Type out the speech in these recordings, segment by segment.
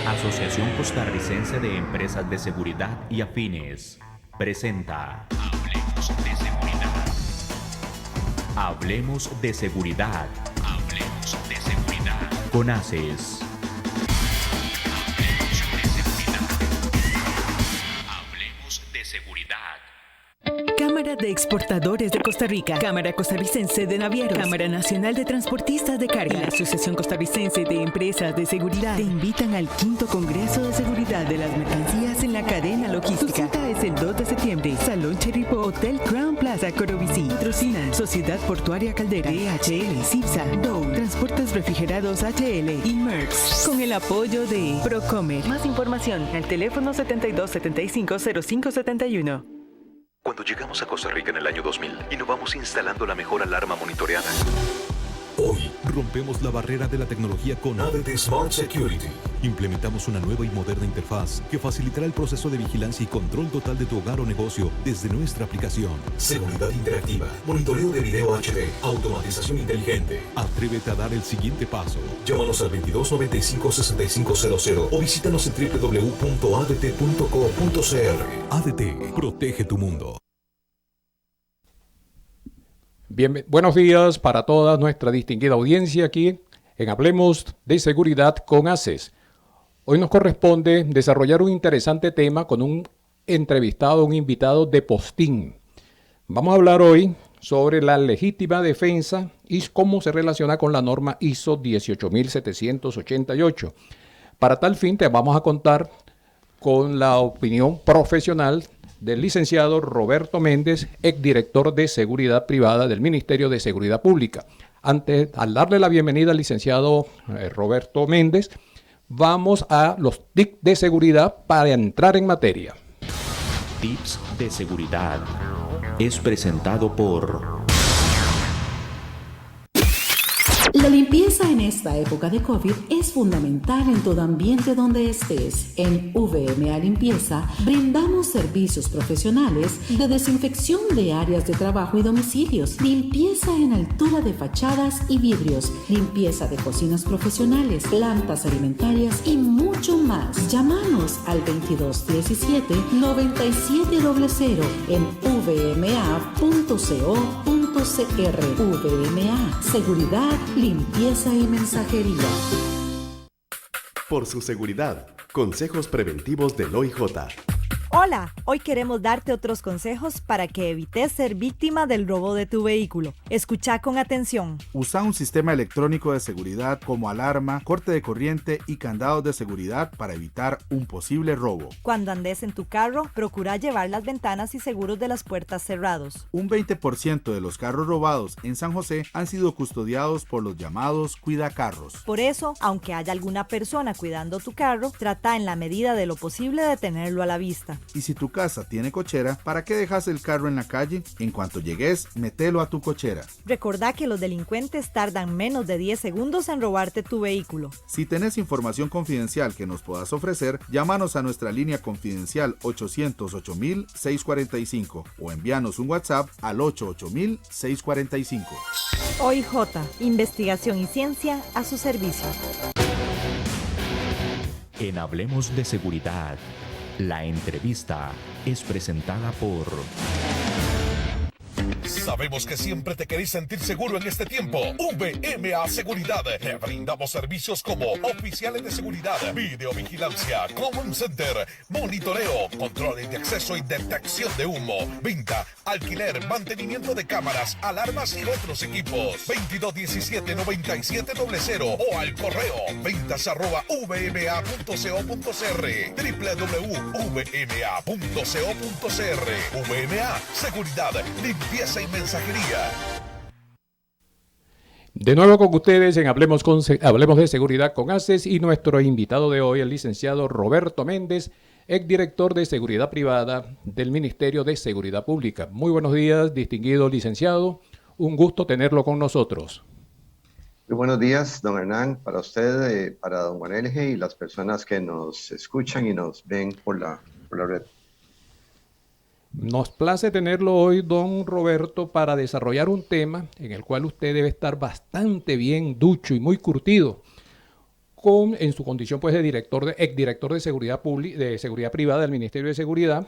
Asociación Costarricense de Empresas de Seguridad y Afines presenta Hablemos de Seguridad. Hablemos de Seguridad. Hablemos de Seguridad. Con ACES. Hablemos de Seguridad. Cámara de Exportadores de Costa Rica, Cámara Costarricense de Navieros, Cámara Nacional de Transportistas de Carga y la Asociación Costarricense de Empresas de Seguridad te invitan al 5º Congreso de Seguridad de las Mercancías en la Cadena Logística. Su cita es el 2 de septiembre, Salón Cheripo, Hotel Crown Plaza, Corobicí. Patrocinan Sociedad Portuaria Caldera, DHL, CIPSA, Dow, Transportes Refrigerados HL y MERX, con el apoyo de Procomer. Más información al teléfono 7275-0571. Cuando llegamos a Costa Rica en el año 2000, innovamos instalando la mejor alarma monitoreada. Hoy, rompemos la barrera de la tecnología con ADT Smart Security. Implementamos una nueva y moderna interfaz que facilitará el proceso de vigilancia y control total de tu hogar o negocio desde nuestra aplicación. Seguridad interactiva, monitoreo de video HD, automatización inteligente. Atrévete a dar el siguiente paso. Llámanos al 2295-6500 o visítanos en www.adt.co.cr. ADT, protege tu mundo. Bien, buenos días para toda nuestra distinguida audiencia aquí en Hablemos de Seguridad con ACES. Hoy nos corresponde desarrollar un interesante tema con un entrevistado, un invitado de postín. Vamos a hablar hoy sobre la legítima defensa y cómo se relaciona con la norma ISO 18788. Para tal fin te vamos a contar con la opinión profesional del licenciado Roberto Méndez, exdirector de Seguridad Privada del Ministerio de Seguridad Pública. Antes, al darle la bienvenida al licenciado Roberto Méndez, vamos a los tips de seguridad para entrar en materia. Tips de seguridad es presentado por... La limpieza en esta época de COVID es fundamental en todo ambiente donde estés. En VMA Limpieza brindamos servicios profesionales de desinfección de áreas de trabajo y domicilios, limpieza en altura de fachadas y vidrios, limpieza de cocinas profesionales, plantas alimentarias y mucho más. Llámanos al 2217-9700 en vma.co.cr. VMA, seguridad, limpieza y mensajería. Por su seguridad, consejos preventivos del OIJ. Hola, hoy queremos darte otros consejos para que evites ser víctima del robo de tu vehículo. Escucha con atención. Usa un sistema electrónico de seguridad como alarma, corte de corriente y candados de seguridad para evitar un posible robo. Cuando andes en tu carro, procura llevar las ventanas y seguros de las puertas cerrados. Un 20% de los carros robados en San José han sido custodiados por los llamados cuidacarros. Por eso, aunque haya alguna persona cuidando tu carro, trata en la medida de lo posible de tenerlo a la vista. Y si tu casa tiene cochera, ¿para qué dejas el carro en la calle? En cuanto llegues, mételo a tu cochera. Recordá que los delincuentes tardan menos de 10 segundos en robarte tu vehículo. Si tenés información confidencial que nos puedas ofrecer, llámanos a nuestra línea confidencial 800-8000-645 o envíanos un WhatsApp al 88000-645. OIJ, investigación y ciencia a su servicio. En Hablemos de Seguridad, la entrevista es presentada por... Sabemos que siempre te querés sentir seguro en este tiempo. VMA Seguridad. Te brindamos servicios como oficiales de seguridad, videovigilancia, command center, monitoreo, controles de acceso y detección de humo, venta, alquiler, mantenimiento de cámaras, alarmas y otros equipos. 2217-9700 o al correo ventas@vma.co.cr, www.vma.co.cr. VMA Seguridad, limpieza y mensajería. De nuevo con ustedes en Hablemos de Seguridad con ACES y nuestro invitado de hoy, el licenciado Roberto Méndez, exdirector de Seguridad Privada del Ministerio de Seguridad Pública. Muy buenos días, distinguido licenciado. Un gusto tenerlo con nosotros. Muy buenos días, don Hernán, para usted, para don Juan Elge y las personas que nos escuchan y nos ven por la red. Nos place tenerlo hoy, don Roberto, para desarrollar un tema en el cual usted debe estar bastante bien ducho y muy curtido. en su condición pues de exdirector de seguridad pública, de seguridad privada del Ministerio de Seguridad,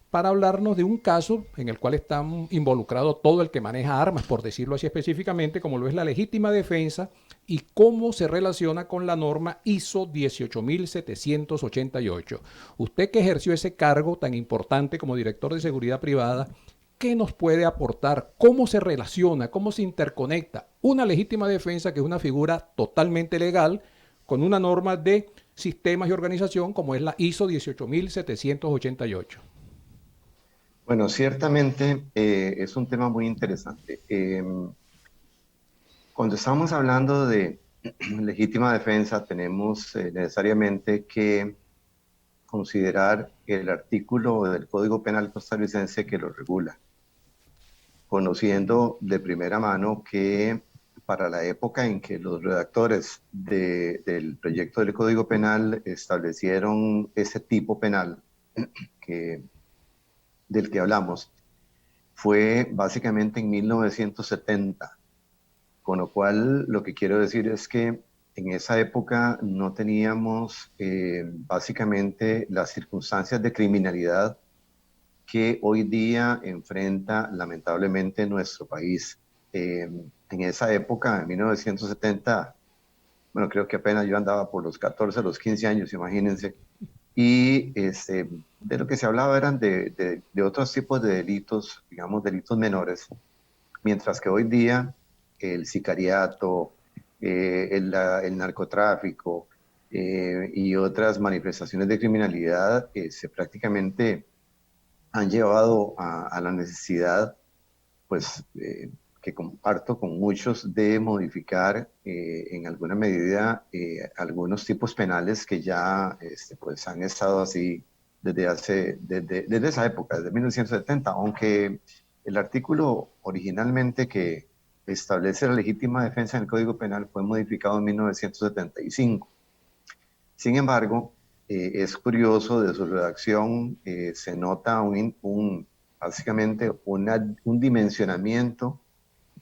para hablarnos de un caso en el cual está involucrado todo el que maneja armas, por decirlo así específicamente, como lo es la legítima defensa y cómo se relaciona con la norma ISO 18788. Usted que ejerció ese cargo tan importante como director de seguridad privada, ¿qué nos puede aportar? ¿Cómo se relaciona? ¿Cómo se interconecta una legítima defensa, que es una figura totalmente legal, con una norma de sistemas y organización como es la ISO 18788? Bueno, ciertamente es un tema muy interesante. Cuando estamos hablando de legítima defensa, tenemos necesariamente que considerar el artículo del Código Penal costarricense que lo regula, conociendo de primera mano que para la época en que los redactores del proyecto del Código Penal establecieron ese tipo penal del que hablamos, fue básicamente en 1970, con lo cual lo que quiero decir es que en esa época no teníamos básicamente las circunstancias de criminalidad que hoy día enfrenta lamentablemente nuestro país. En esa época, en 1970, bueno, creo que apenas yo andaba por los 14, los 15 años, imagínense, y de lo que se hablaba eran de otros tipos de delitos, digamos delitos menores, mientras que hoy día el sicariato, el narcotráfico y otras manifestaciones de criminalidad se prácticamente han llevado a la necesidad, pues, que comparto con muchos, de modificar en alguna medida algunos tipos penales que ya pues han estado así desde esa época, desde 1970, aunque el artículo originalmente que establece la legítima defensa en el Código Penal fue modificado en 1975. Sin embargo, es curioso, de su redacción se nota básicamente un dimensionamiento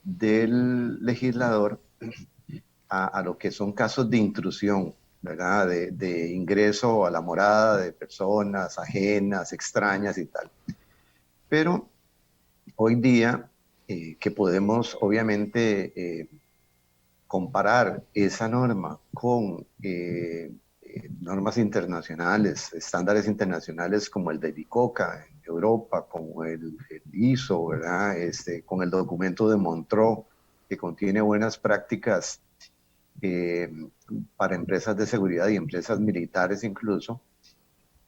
del legislador a lo que son casos de intrusión, ¿verdad? De ingreso a la morada de personas ajenas, extrañas y tal. Pero hoy día que podemos obviamente comparar esa norma con normas internacionales, estándares internacionales como el de ICOCA en Europa, como el ISO, ¿verdad? Con el documento de Montreux, que contiene buenas prácticas para empresas de seguridad y empresas militares incluso,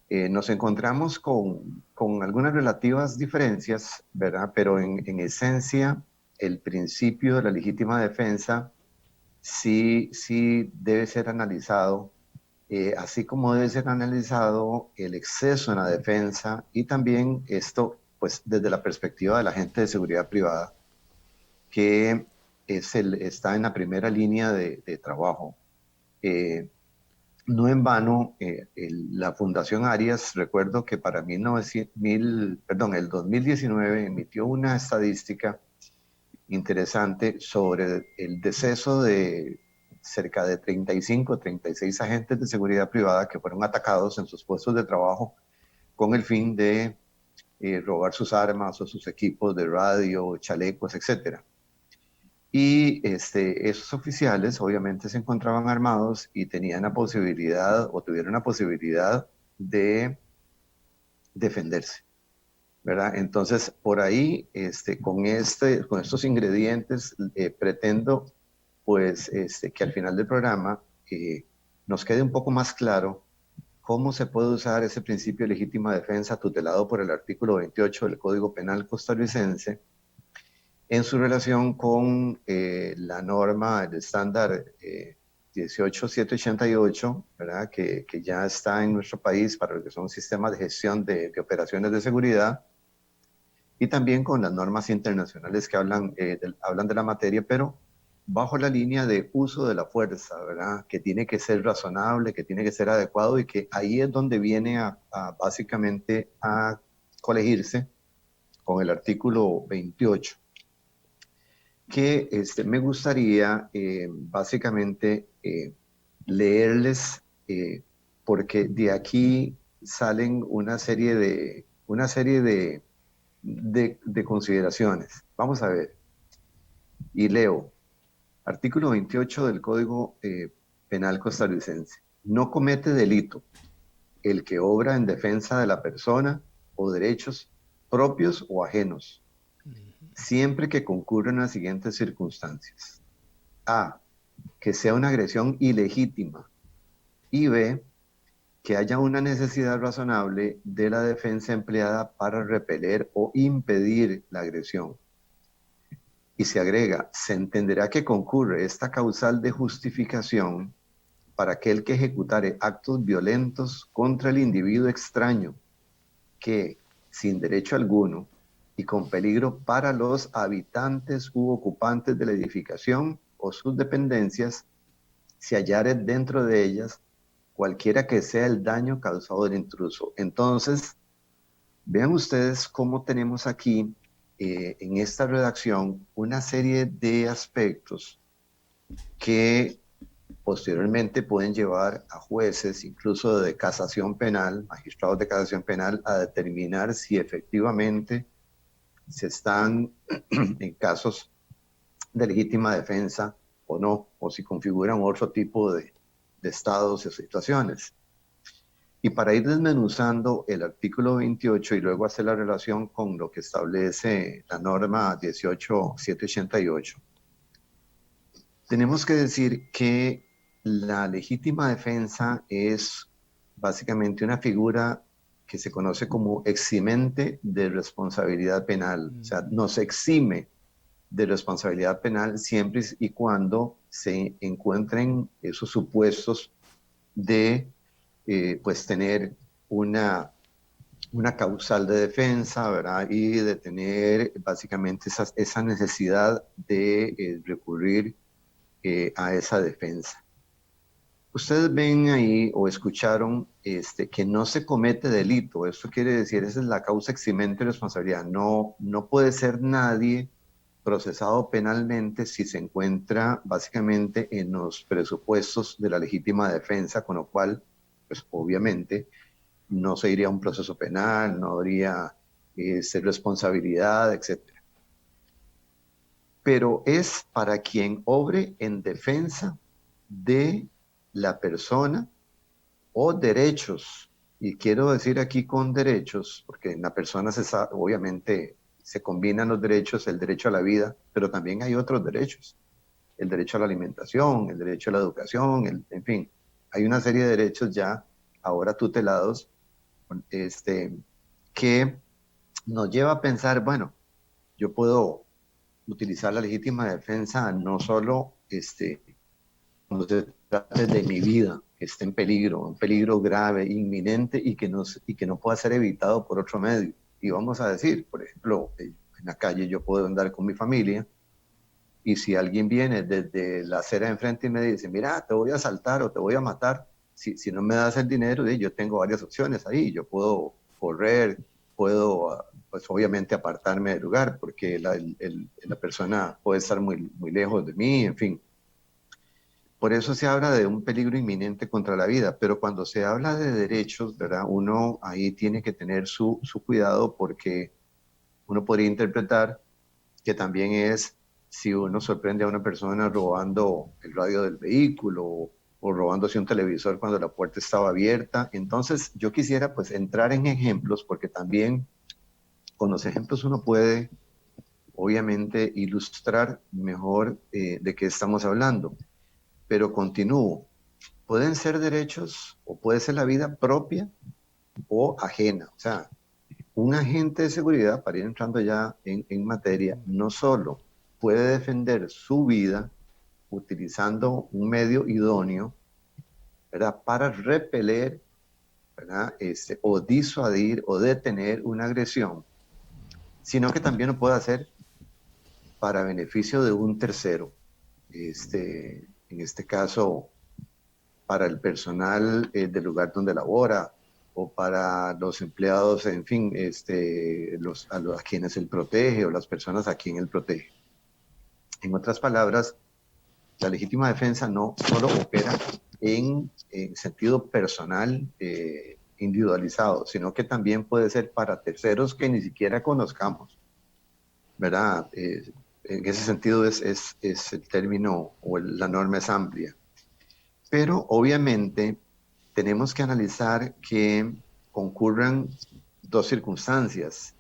nos encontramos con algunas relativas diferencias, ¿verdad? Pero en esencia, el principio de la legítima defensa sí debe ser analizado, así como debe ser analizado el exceso en la defensa, y también esto, pues, desde la perspectiva de la gente de seguridad privada, que está en la primera línea de trabajo. No en vano, la Fundación Arias, recuerdo que para el 2019 emitió una estadística interesante sobre el deceso de cerca de 35, 36 agentes de seguridad privada que fueron atacados en sus puestos de trabajo con el fin de robar sus armas o sus equipos de radio, chalecos, etc. Y esos oficiales obviamente se encontraban armados y tenían la posibilidad, o tuvieron la posibilidad, de defenderse, ¿verdad? Entonces, por ahí, con estos ingredientes, pretendo, pues, que al final del programa nos quede un poco más claro cómo se puede usar ese principio de legítima defensa tutelado por el artículo 28 del Código Penal costarricense en su relación con la norma, el estándar 18788, ¿verdad? Que ya está en nuestro país para lo que son sistemas de gestión de operaciones de seguridad, y también con las normas internacionales que hablan de la materia, pero bajo la línea de uso de la fuerza, ¿verdad? Que tiene que ser razonable, que tiene que ser adecuado, y que ahí es donde viene básicamente a colegirse con el artículo 28. Que me gustaría básicamente leerles, porque de aquí salen una serie de consideraciones. Vamos a ver, y leo, artículo 28 del Código Penal costarricense. No comete delito el que obra en defensa de la persona o derechos propios o ajenos, siempre que concurran las siguientes circunstancias. A, que sea una agresión ilegítima. Y B, que haya una necesidad razonable de la defensa empleada para repeler o impedir la agresión. Y se agrega, se entenderá que concurre esta causal de justificación para aquel que ejecutare actos violentos contra el individuo extraño, que, sin derecho alguno y con peligro para los habitantes u ocupantes de la edificación o sus dependencias, se hallare dentro de ellas cualquiera que sea el daño causado del intruso. Entonces, vean ustedes cómo tenemos aquí, en esta redacción, una serie de aspectos que posteriormente pueden llevar a jueces, incluso de casación penal, magistrados de casación penal, a determinar si efectivamente se están en casos de legítima defensa o no, o si configuran otro tipo de estados o situaciones. Y para ir desmenuzando el artículo 28 y luego hacer la relación con lo que establece la norma 18788, tenemos que decir que la legítima defensa es básicamente una figura que se conoce como eximente de responsabilidad penal. O sea, nos exime de responsabilidad penal siempre y cuando se encuentren esos supuestos de pues tener una causal de defensa, ¿verdad? Y de tener básicamente esa necesidad de recurrir a esa defensa. Ustedes ven ahí o escucharon que no se comete delito. Esto quiere decir, esa es la causa eximente de responsabilidad. No puede ser nadie procesado penalmente si se encuentra básicamente en los presupuestos de la legítima defensa, con lo cual, pues obviamente, no se iría a un proceso penal, no habría responsabilidad, etc. Pero es para quien obre en defensa de la persona o derechos, y quiero decir aquí con derechos, porque en la persona obviamente se combinan los derechos, el derecho a la vida, pero también hay otros derechos, el derecho a la alimentación, el derecho a la educación, en fin, hay una serie de derechos ya ahora tutelados, que nos lleva a pensar, bueno, yo puedo utilizar la legítima defensa no solo cuando se trate de mi vida, que esté en peligro grave, inminente y que no pueda ser evitado por otro medio. Y vamos a decir, por ejemplo, en la calle yo puedo andar con mi familia y si alguien viene desde la acera de enfrente y me dice, mira, te voy a asaltar o te voy a matar, si no me das el dinero, yo tengo varias opciones ahí. Yo puedo correr, puedo, pues obviamente apartarme del lugar porque la persona puede estar muy, muy lejos de mí, en fin. Por eso se habla de un peligro inminente contra la vida, pero cuando se habla de derechos, ¿verdad? Uno ahí tiene que tener su cuidado porque uno podría interpretar que también es si uno sorprende a una persona robando el radio del vehículo o robándose un televisor cuando la puerta estaba abierta. Entonces yo quisiera pues entrar en ejemplos porque también con los ejemplos uno puede obviamente ilustrar mejor de qué estamos hablando. Pero continúo, pueden ser derechos o puede ser la vida propia o ajena. O sea, un agente de seguridad, para ir entrando ya en materia, no solo puede defender su vida utilizando un medio idóneo, ¿verdad? Para repeler, ¿verdad? O disuadir o detener una agresión, sino que también lo puede hacer para beneficio de un tercero. En este caso, para el personal del lugar donde labora o para los empleados, en fin, a quienes él protege o las personas a quien él protege. En otras palabras, la legítima defensa no solo opera en sentido personal, individualizado, sino que también puede ser para terceros que ni siquiera conozcamos, ¿verdad? En ese sentido es el término o la norma es amplia. Pero obviamente tenemos que analizar que concurran dos circunstancias.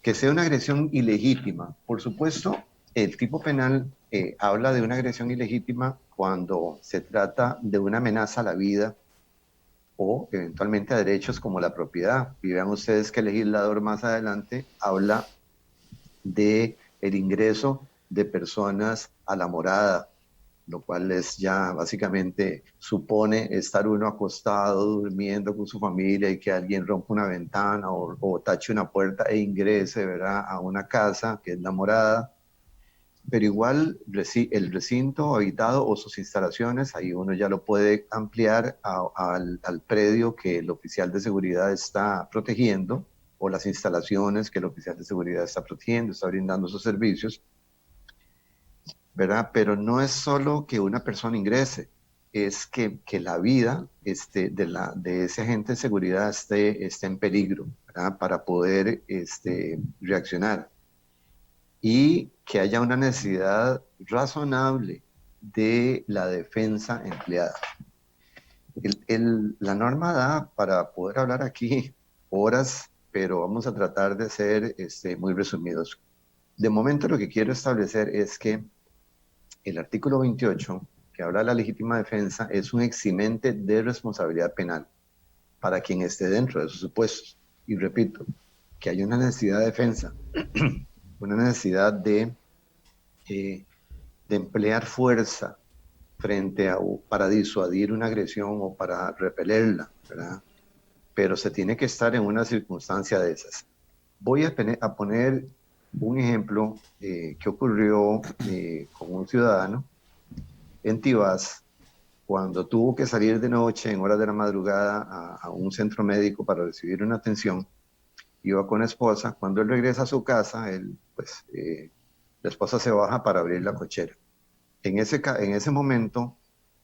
Que sea una agresión ilegítima. Por supuesto, el tipo penal habla de una agresión ilegítima cuando se trata de una amenaza a la vida o eventualmente a derechos como la propiedad. Y vean ustedes que el legislador más adelante habla de el ingreso de personas a la morada, lo cual es ya básicamente supone estar uno acostado, durmiendo con su familia y que alguien rompa una ventana o tache una puerta e ingrese, ¿verdad?, a una casa que es la morada. Pero igual el recinto habitado o sus instalaciones, ahí uno ya lo puede ampliar al predio que el oficial de seguridad está protegiendo o las instalaciones que el oficial de seguridad está protegiendo, está brindando sus servicios, ¿verdad? Pero no es solo que una persona ingrese, es que la vida de ese agente de seguridad esté en peligro, ¿verdad?, para poder reaccionar. Y que haya una necesidad razonable de la defensa empleada. La norma da para poder hablar aquí horas, pero vamos a tratar de ser muy resumidos. De momento lo que quiero establecer es que el artículo 28, que habla de la legítima defensa, es un eximente de responsabilidad penal para quien esté dentro de esos supuestos. Y repito, que haya una necesidad de defensa, una necesidad de emplear fuerza para disuadir una agresión o para repelerla, ¿verdad? Pero se tiene que estar en una circunstancia de esas. Voy a poner un ejemplo que ocurrió con un ciudadano en Tibás cuando tuvo que salir de noche en horas de la madrugada a un centro médico para recibir una atención. Iba con la esposa. Cuando él regresa a su casa, la esposa se baja para abrir la cochera. En ese momento,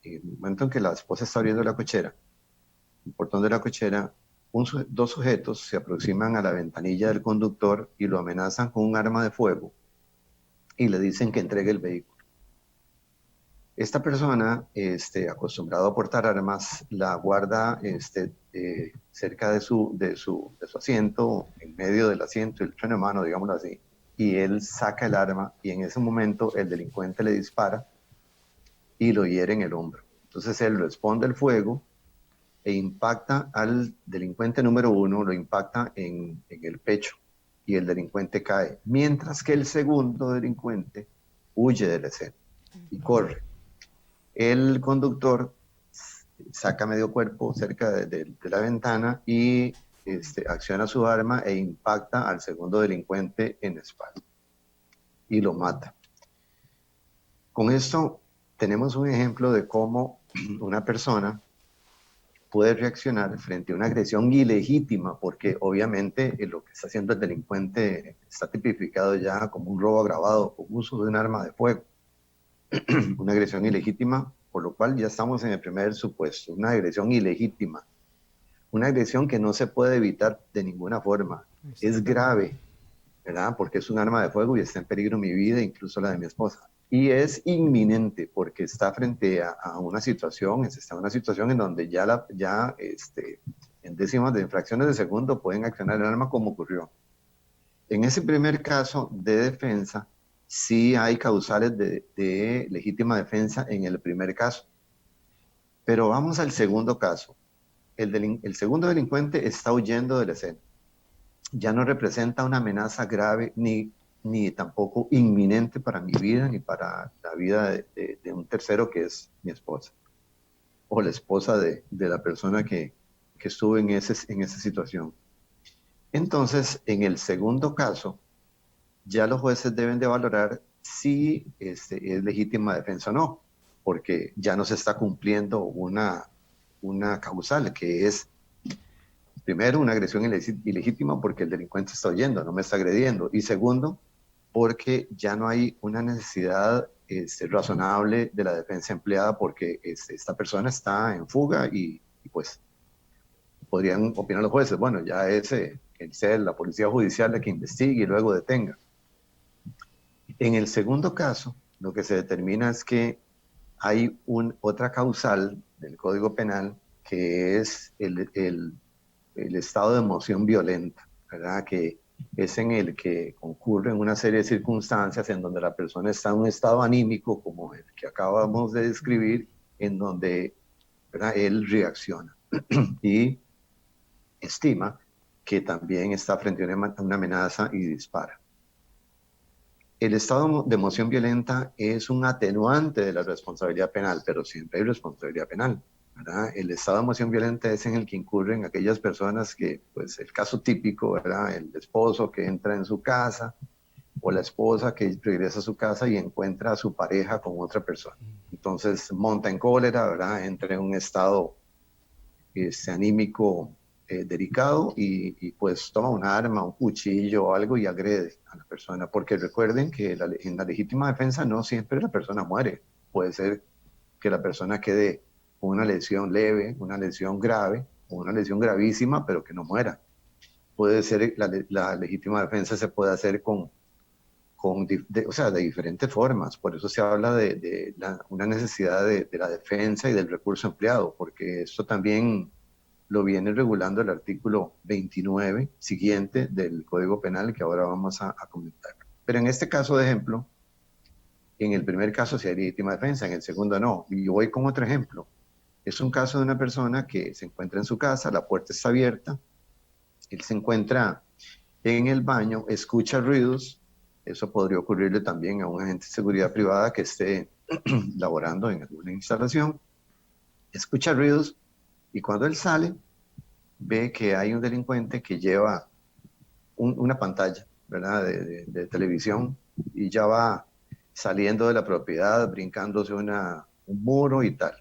el momento en que la esposa está abriendo la cochera, el portón de la cochera, dos sujetos se aproximan a la ventanilla del conductor y lo amenazan con un arma de fuego y le dicen que entregue el vehículo. Esta persona, acostumbrado a portar armas, la guarda cerca de su asiento, en medio del asiento, el freno de mano, digámoslo así, y él saca el arma y en ese momento el delincuente le dispara y lo hiere en el hombro. Entonces él responde al fuego e impacta al delincuente número 1, lo impacta en el pecho y el delincuente cae, mientras que el segundo delincuente huye de la escena y corre. El conductor saca medio cuerpo cerca de la ventana y acciona su arma e impacta al segundo delincuente en la espalda y lo mata. Con esto tenemos un ejemplo de cómo una persona puede reaccionar frente a una agresión ilegítima, porque obviamente lo que está haciendo el delincuente está tipificado ya como un robo agravado con uso de un arma de fuego. Una agresión ilegítima, por lo cual ya estamos en el primer supuesto, una agresión ilegítima, una agresión que no se puede evitar de ninguna forma, es grave, ¿verdad? Porque es un arma de fuego y está en peligro mi vida, incluso la de mi esposa, y es inminente porque está frente a una situación, en donde en décimas de fracciones de segundo pueden accionar el arma como ocurrió. En ese primer caso de defensa, sí hay causales de legítima defensa en el primer caso. Pero vamos al segundo caso. El segundo delincuente está huyendo de la escena. Ya no representa una amenaza grave ni tampoco inminente para mi vida ni para la vida de un tercero que es mi esposa o la esposa de la persona que estuvo en esa situación. Entonces, en el segundo caso, ya los jueces deben de valorar si es legítima defensa o no, porque ya no se está cumpliendo una causal, que es, primero, una agresión ilegítima porque el delincuente está huyendo, no me está agrediendo, y segundo, porque ya no hay una necesidad razonable de la defensa empleada porque esta persona está en fuga y pues podrían opinar los jueces, bueno, ya es el ser la policía judicial la que investigue y luego detenga. En el segundo caso, lo que se determina es que hay otra causal del Código Penal que es el estado de emoción violenta, ¿verdad? Que es en el que concurren una serie de circunstancias en donde la persona está en un estado anímico, como el que acabamos de describir, en donde, ¿verdad?, él reacciona y estima que también está frente a una amenaza y dispara. El estado de emoción violenta es un atenuante de la responsabilidad penal, pero siempre hay responsabilidad penal, ¿verdad? El estado de emoción violenta es en el que incurren aquellas personas que, pues el caso típico, ¿verdad? El esposo que entra en su casa o la esposa que regresa a su casa y encuentra a su pareja con otra persona. Entonces monta en cólera, ¿verdad? Entra en un estado anímico delicado y pues toma un arma, un cuchillo o algo y agrede a la persona, porque recuerden que en la legítima defensa no siempre la persona muere, puede ser que la persona quede con una lesión leve, una lesión grave o una lesión gravísima, pero que no muera. Puede ser, la legítima defensa se puede hacer o sea, de diferentes formas, por eso se habla de una necesidad de la defensa y del recurso empleado, porque esto también lo viene regulando el artículo 29 siguiente del Código Penal que ahora vamos a comentar. Pero en este caso de ejemplo, en el primer caso sí hay legítima defensa, en el segundo no. Y yo voy con otro ejemplo. Es un caso de una persona que se encuentra en su casa, la puerta está abierta, él se encuentra en el baño, escucha ruidos, eso podría ocurrirle también a un agente de seguridad privada que esté laborando en alguna instalación, escucha ruidos, y cuando él sale, ve que hay un delincuente que lleva una pantalla, ¿verdad?, de televisión, y ya va saliendo de la propiedad, brincándose un muro y tal.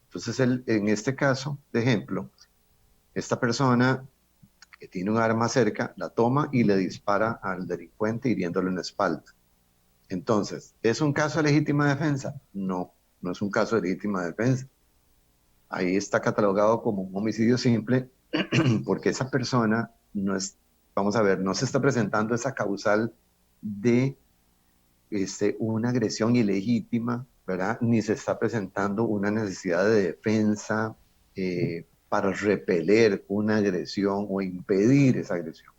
Entonces, en este caso, de ejemplo, esta persona que tiene un arma cerca, la toma y le dispara al delincuente hiriéndolo en la espalda. Entonces, ¿es un caso de legítima defensa? No, no es un caso de legítima defensa. Ahí está catalogado como un homicidio simple porque esa persona no es, vamos a ver, no se está presentando esa causal de una agresión ilegítima, ¿verdad? Ni se está presentando una necesidad de defensa para repeler una agresión o impedir esa agresión.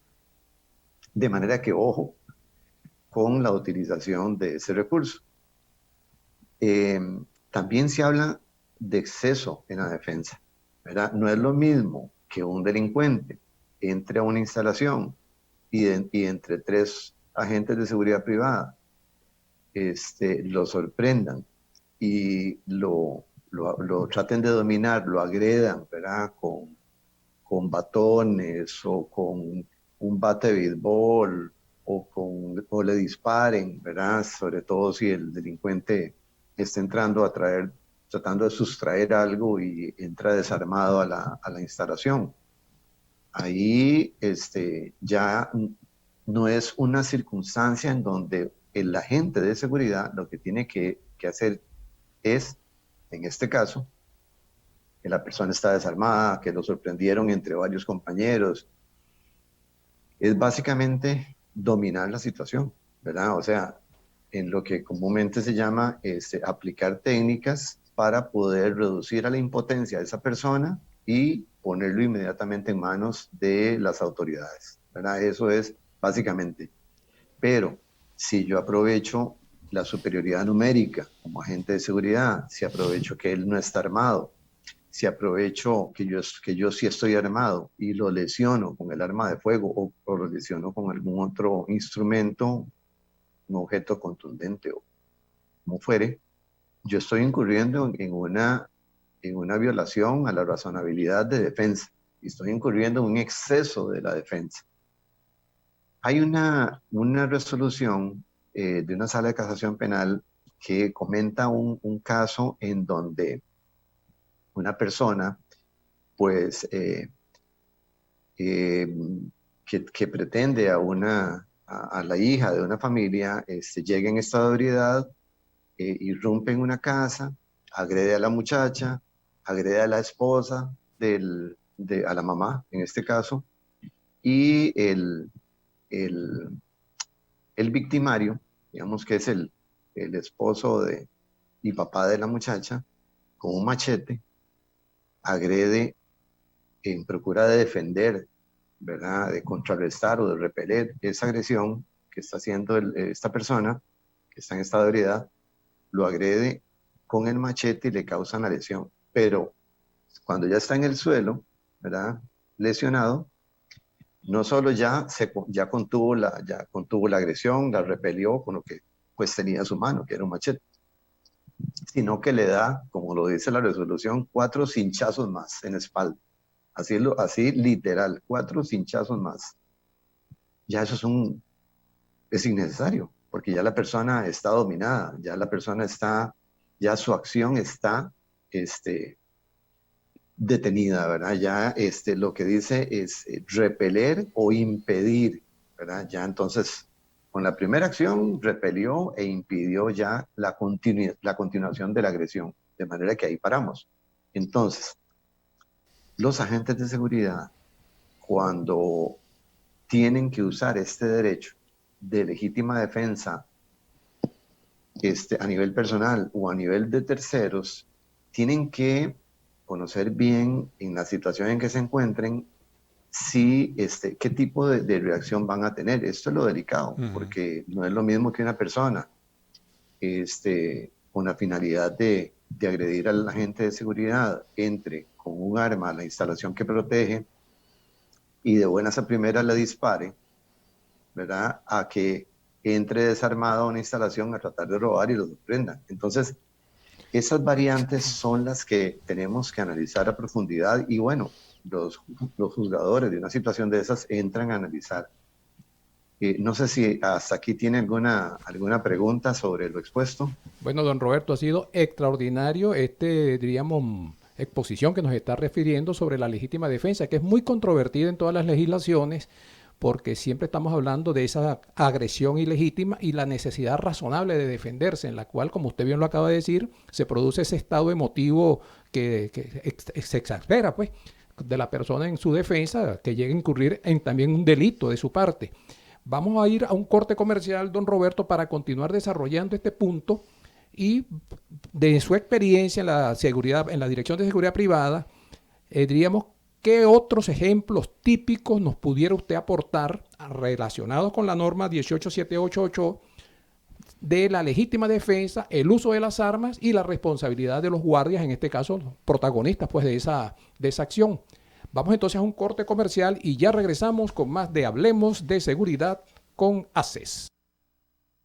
De manera que, ojo, con la utilización de ese recurso. También se habla de exceso en la defensa, ¿verdad? No es lo mismo que un delincuente entre a una instalación y entre tres agentes de seguridad privada lo sorprendan y lo traten de dominar, lo agredan, ¿verdad?, con batones o con un bate de béisbol o le disparen, ¿verdad?, sobre todo si el delincuente está entrando tratando de sustraer algo y entra desarmado a la instalación. Ahí ya no es una circunstancia en donde el agente de seguridad lo que tiene que hacer es, en este caso, que la persona está desarmada, que lo sorprendieron entre varios compañeros, es básicamente dominar la situación, ¿verdad? O sea, en lo que comúnmente se llama aplicar técnicas para poder reducir a la impotencia de esa persona y ponerlo inmediatamente en manos de las autoridades, ¿verdad? Eso es básicamente. Pero si yo aprovecho la superioridad numérica como agente de seguridad, si aprovecho que él no está armado, si aprovecho que yo sí estoy armado y lo lesiono con el arma de fuego o lo lesiono con algún otro instrumento, un objeto contundente o como fuere, yo estoy incurriendo en una violación a la razonabilidad de defensa y estoy incurriendo en un exceso de la defensa. Hay una resolución de una sala de casación penal que comenta un caso en donde una persona, pues, que pretende a la hija de una familia, llegue en estado de ebriedad, irrumpe en una casa, agrede a la muchacha, agrede a la esposa, a la mamá en este caso, y el victimario, digamos que es el esposo y papá de la muchacha, con un machete, agrede en procura de defender, ¿verdad? De contrarrestar o de repeler esa agresión que está haciendo esta persona que está en estado de ebriedad, lo agrede con el machete y le causa una lesión. Pero cuando ya está en el suelo, ¿verdad? Lesionado, no solo ya contuvo la agresión, la repelió con lo que pues tenía en su mano, que era un machete, sino que le da, como lo dice la resolución, 4 cinchazos más en la espalda. Así literal, 4 cinchazos más. Ya eso es innecesario, porque ya la persona está dominada, ya la persona ya su acción está detenida, ¿verdad? Ya lo que dice es repeler o impedir, ¿verdad? Ya entonces, con la primera acción, repelió e impidió ya la continuación de la agresión, de manera que ahí paramos. Entonces, los agentes de seguridad, cuando tienen que usar este derecho de legítima defensa a nivel personal o a nivel de terceros, tienen que conocer bien en la situación en que se encuentren qué tipo de reacción van a tener. Esto es lo delicado, porque no es lo mismo que una persona con la finalidad de agredir al agente de seguridad entre con un arma a la instalación que protege y de buenas a primeras le dispare, ¿verdad? A que entre desarmado a una instalación a tratar de robar y lo sorprendan. Entonces, esas variantes son las que tenemos que analizar a profundidad y bueno, los juzgadores de una situación de esas entran a analizar. No sé si hasta aquí tiene alguna pregunta sobre lo expuesto. Bueno, don Roberto, ha sido extraordinario diríamos, exposición que nos está refiriendo sobre la legítima defensa, que es muy controvertida en todas las legislaciones, porque siempre estamos hablando de esa agresión ilegítima y la necesidad razonable de defenderse, en la cual, como usted bien lo acaba de decir, se produce ese estado emotivo que se exaspera, pues, de la persona en su defensa, que llega a incurrir en también un delito de su parte. Vamos a ir a un corte comercial, don Roberto, para continuar desarrollando este punto y de su experiencia en la seguridad, en la Dirección de Seguridad Privada, diríamos, ¿qué otros ejemplos típicos nos pudiera usted aportar relacionados con la norma 18788 de la legítima defensa, el uso de las armas y la responsabilidad de los guardias, en este caso los protagonistas pues, de esa acción? Vamos entonces a un corte comercial y ya regresamos con más de Hablemos de Seguridad con ACES.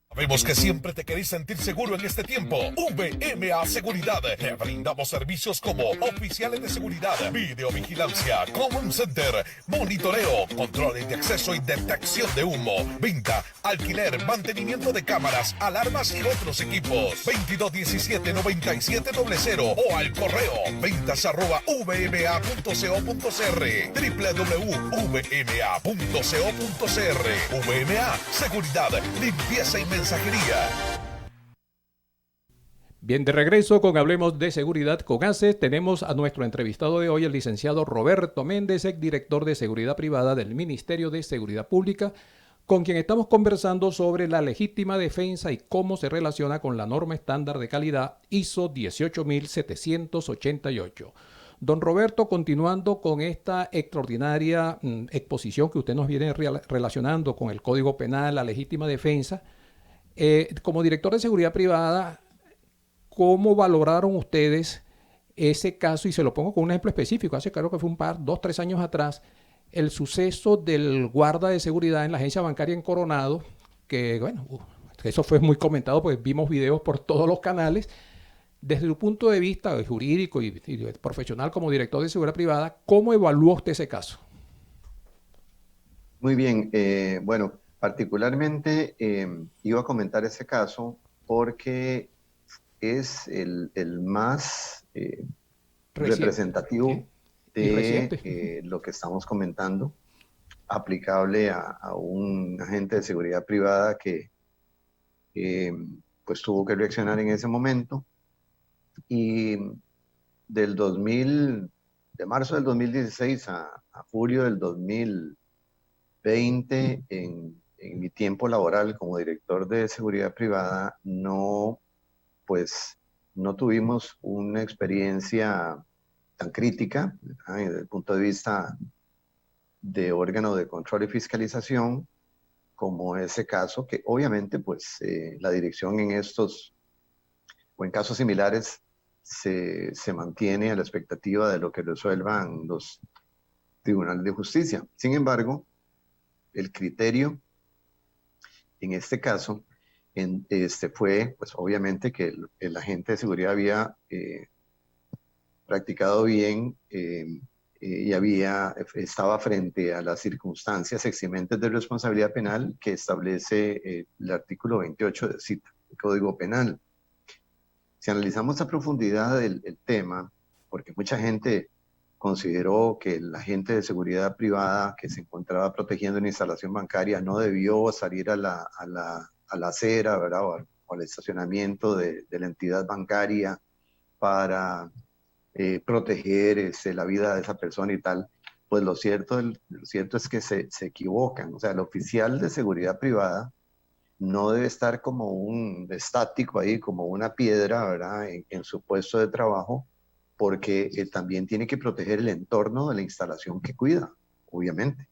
Sabemos que siempre te querés sentir seguro en este tiempo. VMA Seguridad. Te brindamos servicios como oficiales de seguridad, videovigilancia, command center, monitoreo, controles de acceso y detección de humo, venta, alquiler, mantenimiento de cámaras, alarmas y otros equipos. 2217-9700 o al correo ventas@vma.co.cr, www.vma.co.cr. VMA Seguridad, limpieza y mensajería. Bien, de regreso con Hablemos de Seguridad con ACES, tenemos a nuestro entrevistado de hoy, el licenciado Roberto Méndez, exdirector de Seguridad Privada del Ministerio de Seguridad Pública, con quien estamos conversando sobre la legítima defensa y cómo se relaciona con la norma estándar de calidad ISO 18788. Don Roberto, continuando con esta extraordinaria exposición que usted nos viene relacionando con el Código Penal, la legítima defensa, como director de Seguridad Privada, ¿cómo valoraron ustedes ese caso? Y se lo pongo con un ejemplo específico. Hace creo que fue 2, 3 años atrás, el suceso del guarda de seguridad en la agencia bancaria en Coronado, que bueno, eso fue muy comentado, pues vimos videos por todos los canales. Desde su punto de vista jurídico y profesional como director de Seguridad Privada, ¿cómo evalúa usted ese caso? Muy bien, bueno, particularmente iba a comentar ese caso porque es el más representativo de lo que estamos comentando, aplicable a un agente de seguridad privada que pues tuvo que reaccionar en ese momento. Y de marzo del 2016 a julio del 2020, en mi tiempo laboral como director de seguridad privada, no tuvimos una experiencia tan crítica, desde el punto de vista de órgano de control y fiscalización, como ese caso, que obviamente la dirección en estos o en casos similares se mantiene a la expectativa de lo que resuelvan los tribunales de justicia. Sin embargo, el criterio en este caso fue, pues obviamente, que el agente de seguridad había practicado bien y estaba frente a las circunstancias eximentes de responsabilidad penal que establece el artículo 28 del CITA, el Código Penal. Si analizamos a profundidad el tema, porque mucha gente consideró que el agente de seguridad privada que se encontraba protegiendo una instalación bancaria no debió salir a la acera, ¿verdad? O al estacionamiento de la entidad bancaria para proteger la vida de esa persona y tal, pues lo cierto es que se equivocan. O sea, el oficial de seguridad privada no debe estar como un estático ahí, como una piedra, ¿verdad? En su puesto de trabajo, porque también tiene que proteger el entorno de la instalación que cuida, obviamente.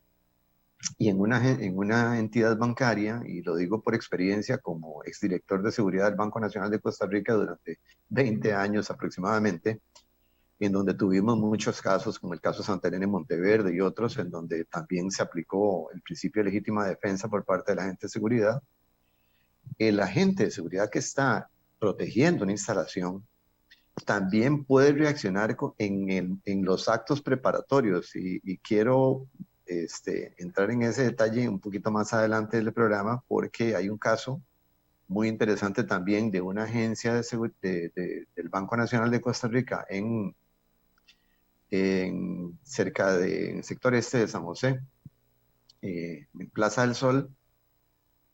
Y en una entidad bancaria, y lo digo por experiencia como exdirector de seguridad del Banco Nacional de Costa Rica durante 20 años aproximadamente, en donde tuvimos muchos casos, como el caso Santa Elena en Monteverde y otros, en donde también se aplicó el principio de legítima defensa por parte del agente de seguridad. El agente de seguridad que está protegiendo una instalación también puede reaccionar en los actos preparatorios, y quiero entrar en ese detalle un poquito más adelante del programa, porque hay un caso muy interesante también de una agencia del Banco Nacional de Costa Rica en el sector este de San José, en Plaza del Sol,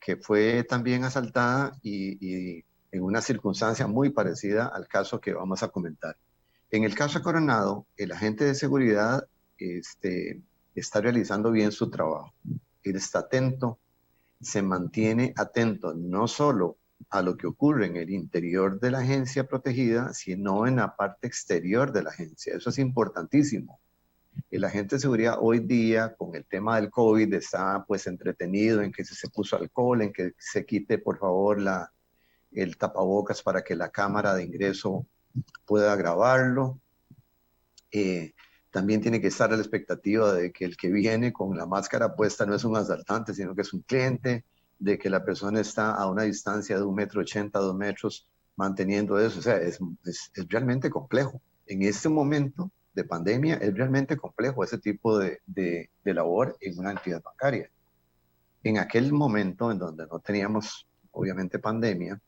que fue también asaltada y en una circunstancia muy parecida al caso que vamos a comentar. En el caso de Coronado, el agente de seguridad está realizando bien su trabajo. Él está atento, se mantiene atento no solo a lo que ocurre en el interior de la agencia protegida, sino en la parte exterior de la agencia. Eso es importantísimo. El agente de seguridad hoy día, con el tema del COVID, está pues entretenido en que se puso alcohol, en que se quite por favor el tapabocas para que la cámara de ingreso pueda grabarlo. También tiene que estar a la expectativa de que el que viene con la máscara puesta no es un asaltante, sino que es un cliente, de que la persona está a una distancia de 1,80 m, 2 metros, manteniendo eso. O sea, es realmente complejo. En este momento de pandemia es realmente complejo ese tipo de labor en una entidad bancaria. En aquel momento en donde no teníamos, obviamente, pandemia,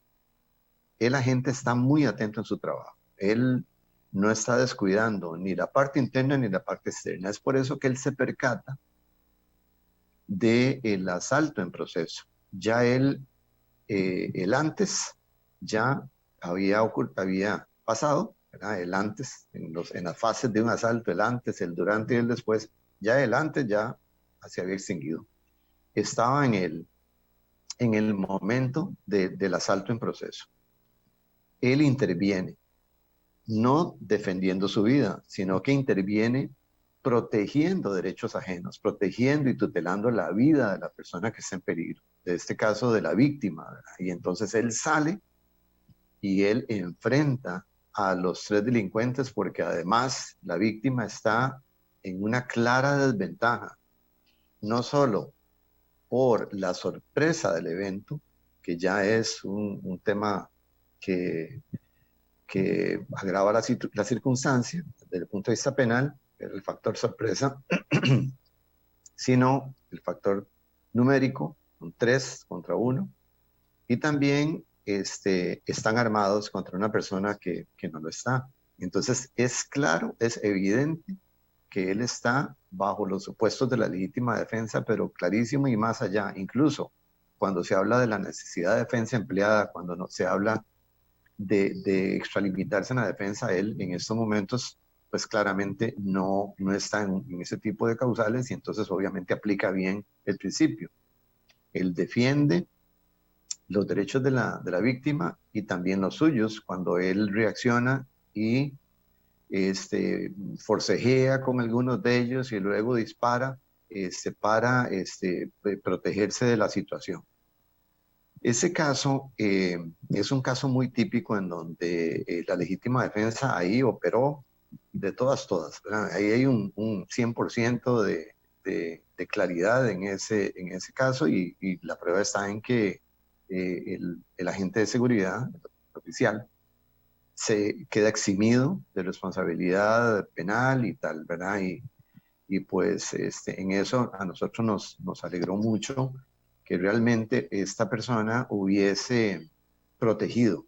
el agente está muy atento en su trabajo. Él no está descuidando ni la parte interna ni la parte externa. Es por eso que él se percata del asalto en proceso. Ya el antes ya había pasado, ¿verdad? El antes, en las fases de un asalto, el antes, el durante y el después, ya el antes ya se había extinguido. Estaba en el momento del asalto en proceso. Él interviene, no defendiendo su vida, sino que interviene protegiendo derechos ajenos, protegiendo y tutelando la vida de la persona que está en peligro, de este caso de la víctima, ¿verdad? Y entonces él sale y él enfrenta a los 3 delincuentes, porque además la víctima está en una clara desventaja, no solo por la sorpresa del evento, que ya es un tema que agrava la circunstancia desde el punto de vista penal, el factor sorpresa, sino el factor numérico, un 3 contra 1, y también están armados contra una persona que no lo está. Entonces es claro, es evidente que él está bajo los supuestos de la legítima defensa, pero clarísimo y más allá. Incluso cuando se habla de la necesidad de defensa empleada, cuando no, se habla de extralimitarse en la defensa, él en estos momentos pues claramente no está en ese tipo de causales y entonces obviamente aplica bien el principio. Él defiende los derechos de la víctima y también los suyos cuando él reacciona y forcejea con algunos de ellos y luego dispara para protegerse de la situación. Ese caso es un caso muy típico en donde la legítima defensa ahí operó de todas, ¿verdad? Ahí hay un 100% de claridad en ese caso y la prueba está en que el agente de seguridad, el oficial, se queda eximido de responsabilidad penal y tal, ¿verdad? Y pues en eso a nosotros nos alegró mucho que realmente esta persona hubiese protegido.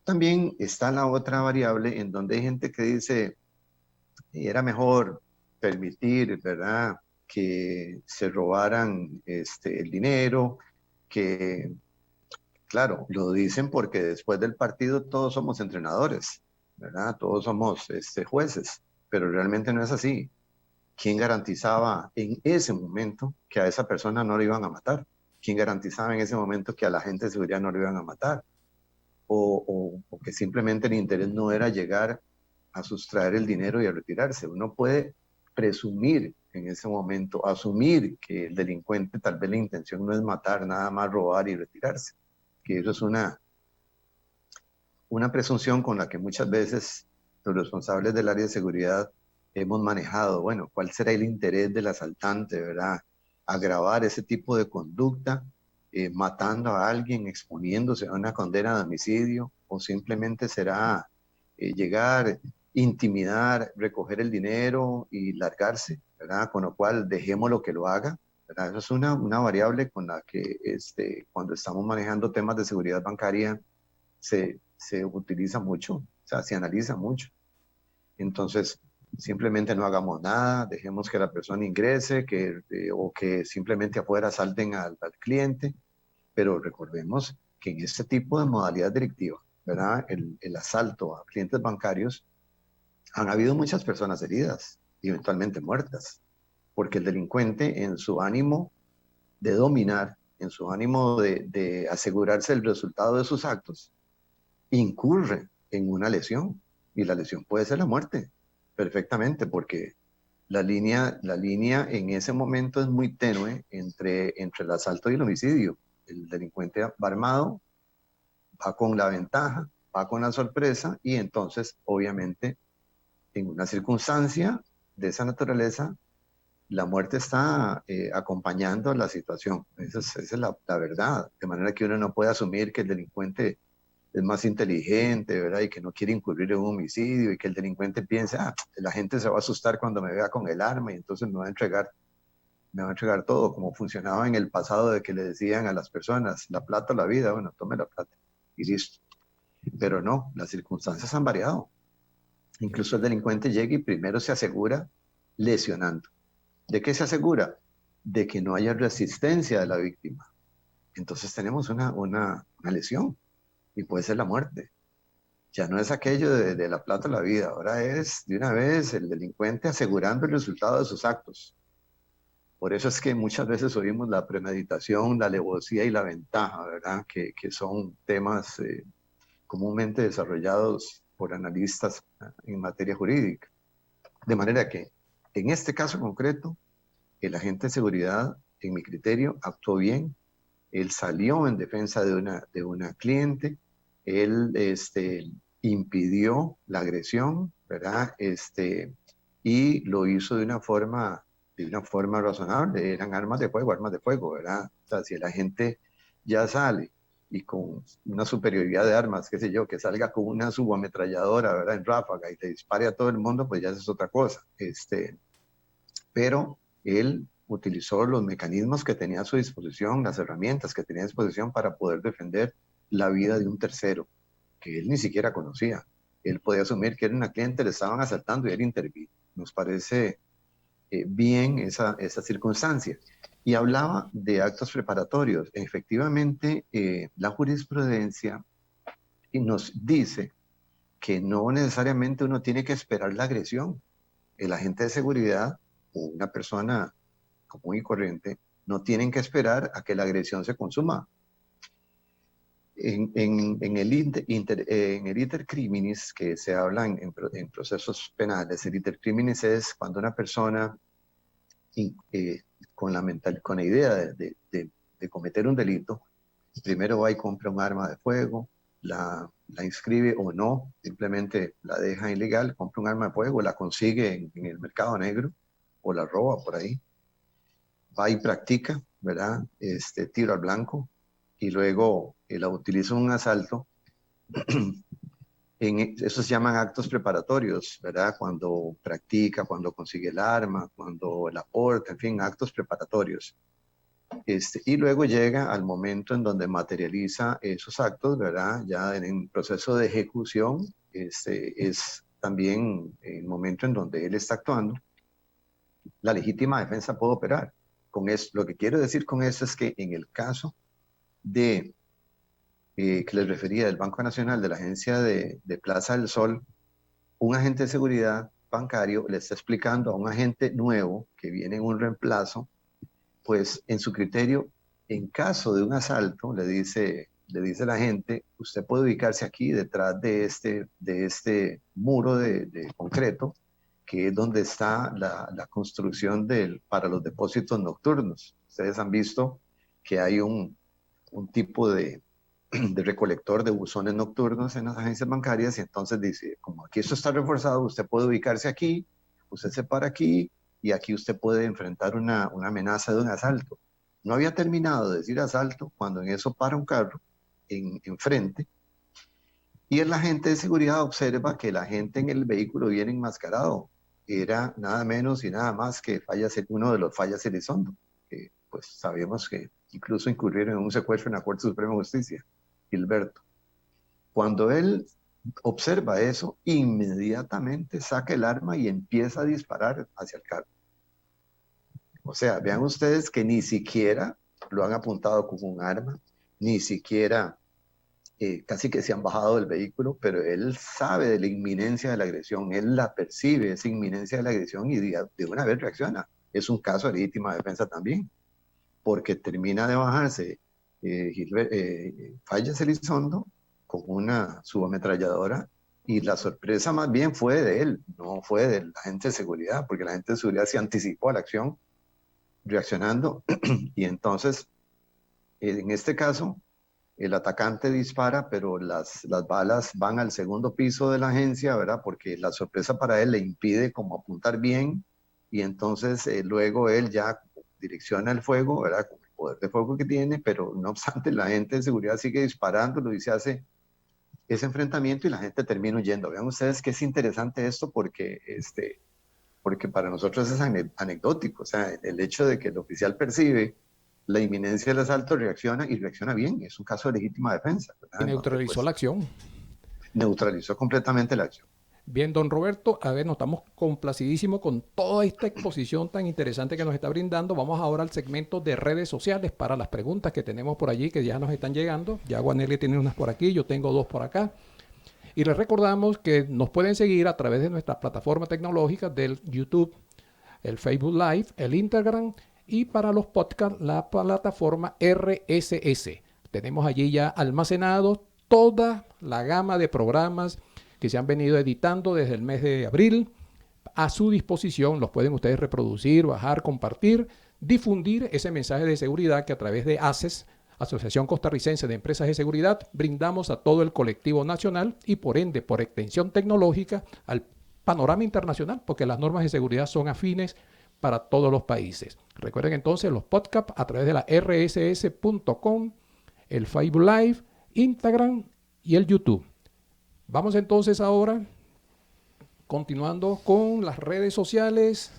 También está la otra variable en donde hay gente que dice, era mejor permitir, ¿verdad?, que se robaran el dinero, que, claro, lo dicen porque después del partido todos somos entrenadores, ¿verdad? Todos somos jueces, pero realmente no es así. ¿Quién garantizaba en ese momento que a esa persona no le iban a matar? ¿Quién garantizaba en ese momento que a la gente de seguridad no le iban a matar? O que simplemente el interés no era llegar a sustraer el dinero y a retirarse. Uno puede presumir en ese momento, asumir que el delincuente tal vez la intención no es matar, nada más robar y retirarse. Que eso es una presunción con la que muchas veces los responsables del área de seguridad hemos manejado. Bueno, ¿cuál será el interés del asaltante, verdad? Agravar ese tipo de conducta, matando a alguien, exponiéndose a una condena de homicidio, o simplemente será llegar, intimidar, recoger el dinero y largarse, ¿verdad? Con lo cual dejémoslo que lo haga, ¿verdad? Eso es una variable con la que cuando estamos manejando temas de seguridad bancaria se utiliza mucho, o sea, se analiza mucho. Entonces, simplemente no hagamos nada, dejemos que la persona ingrese o que simplemente afuera salten al cliente, pero recordemos que en este tipo de modalidad delictiva, ¿verdad?, el asalto a clientes bancarios, han habido muchas personas heridas y eventualmente muertas, porque el delincuente en su ánimo de dominar, en su ánimo de asegurarse el resultado de sus actos, incurre en una lesión, y la lesión puede ser la muerte, perfectamente, porque la línea en ese momento es muy tenue entre el asalto y el homicidio. El delincuente va armado, va con la ventaja, va con la sorpresa, y entonces, obviamente, en una circunstancia de esa naturaleza, la muerte está acompañando la situación. Esa es la verdad. De manera que uno no puede asumir que el delincuente es más inteligente, ¿verdad? Y que no quiere incurrir en un homicidio, y que el delincuente piense, la gente se va a asustar cuando me vea con el arma y entonces me va a entregar todo, como funcionaba en el pasado, de que le decían a las personas, la plata o la vida, bueno, tome la plata y listo. Pero no, las circunstancias han variado. Incluso el delincuente llega y primero se asegura lesionando. ¿De qué se asegura? De que no haya resistencia de la víctima. Entonces tenemos una lesión, y puede ser la muerte. Ya no es aquello de la plata o la vida, ahora es de una vez el delincuente asegurando el resultado de sus actos. Por eso es que muchas veces oímos la premeditación, la alevosía y la ventaja, ¿verdad? Que son temas comúnmente desarrollados por analistas en materia jurídica. De manera que, en este caso concreto, el agente de seguridad, en mi criterio, actuó bien. Él salió en defensa de una cliente, él impidió la agresión, ¿verdad? Y lo hizo de una forma razonable. Eran armas de fuego, ¿verdad? O sea, si la gente ya sale y con una superioridad de armas, qué sé yo, que salga con una subametralladora, ¿verdad?, en ráfaga y te dispare a todo el mundo, pues ya eso es otra cosa. Pero él utilizó los mecanismos que tenía a su disposición, las herramientas que tenía a disposición para poder defender la vida de un tercero, que él ni siquiera conocía. Él podía asumir que era una cliente, le estaban asaltando y él intervino. Nos parece bien esa circunstancia. y hablaba de actos preparatorios. Efectivamente, la jurisprudencia nos dice que no necesariamente uno tiene que esperar la agresión. El agente de seguridad o una persona común y corriente no tienen que esperar a que la agresión se consuma. En el iter criminis, que se habla en procesos penales, el iter criminis es cuando una persona con la idea de cometer un delito, primero va y compra un arma de fuego, la inscribe o no, simplemente la deja ilegal, compra un arma de fuego, la consigue en el mercado negro o la roba por ahí, va y practica, ¿verdad? Tiro al blanco, y luego la utiliza en un asalto. Eso se llaman actos preparatorios, ¿verdad? Cuando practica, cuando consigue el arma, cuando la porta, en fin, actos preparatorios. Y luego llega al momento en donde materializa esos actos, ¿verdad? Ya en proceso de ejecución, es también el momento en donde él está actuando. La legítima defensa puede operar. Con eso, lo que quiero decir con eso es que en el caso de que les refería del Banco Nacional, de la agencia de Plaza del Sol, un agente de seguridad bancario le está explicando a un agente nuevo que viene en un reemplazo, pues en su criterio, en caso de un asalto, le dice la gente, usted puede ubicarse aquí detrás de este muro de concreto, que es donde está la construcción para los depósitos nocturnos. Ustedes han visto que hay un tipo de recolector de buzones nocturnos en las agencias bancarias, y entonces dice, como aquí esto está reforzado, usted puede ubicarse aquí, usted se para aquí, y aquí usted puede enfrentar una amenaza de un asalto. No había terminado de decir asalto cuando en eso para un carro enfrente, y el agente de seguridad observa que la gente en el vehículo viene enmascarado. Era nada menos y nada más que uno de los Fallas Elizondo, que pues sabemos que incluso incurrieron en un secuestro en la Corte Suprema de Justicia, Gilberto. Cuando él observa eso, inmediatamente saca el arma y empieza a disparar hacia el carro. O sea, vean ustedes que ni siquiera lo han apuntado con un arma, ni siquiera casi que se han bajado del vehículo, pero él sabe de la inminencia de la agresión, él la percibe, esa inminencia de la agresión, y de una vez reacciona. Es un caso de legítima defensa también, porque termina de bajarse Fallas Elizondo con una subametralladora, y la sorpresa más bien fue de él, no fue del agente de seguridad, porque la agente de seguridad se anticipó a la acción reaccionando, y entonces en este caso el atacante dispara, pero las balas van al segundo piso de la agencia, ¿verdad? Porque la sorpresa para él le impide como apuntar bien, y entonces luego él ya direcciona el fuego, ¿verdad? Con el poder de fuego que tiene, pero no obstante la gente de seguridad sigue disparándolo y se hace ese enfrentamiento y la gente termina huyendo. Vean ustedes que es interesante esto porque para nosotros es anecdótico. O sea, el hecho de que el oficial percibe la inminencia del asalto, reacciona y reacciona bien. Es un caso de legítima defensa, ¿verdad? Y neutralizó la acción. Neutralizó completamente la acción. Bien, don Roberto, a ver, nos estamos complacidísimos con toda esta exposición tan interesante que nos está brindando. Vamos ahora al segmento de redes sociales para las preguntas que tenemos por allí, que ya nos están llegando. Ya Guanelli tiene unas por aquí, yo tengo dos por acá. Y les recordamos que nos pueden seguir a través de nuestras plataformas tecnológicas del YouTube, el Facebook Live, el Instagram, y para los podcasts, la plataforma RSS. Tenemos allí ya almacenados toda la gama de programas que se han venido editando desde el mes de abril. A su disposición, los pueden ustedes reproducir, bajar, compartir, difundir ese mensaje de seguridad que a través de ACES, Asociación Costarricense de Empresas de Seguridad, brindamos a todo el colectivo nacional y por ende, por extensión tecnológica, al panorama internacional, porque las normas de seguridad son afines para todos los países. Recuerden entonces los podcasts a través de la rss.com, el Facebook Live, Instagram y el YouTube. Vamos entonces ahora, continuando con las redes sociales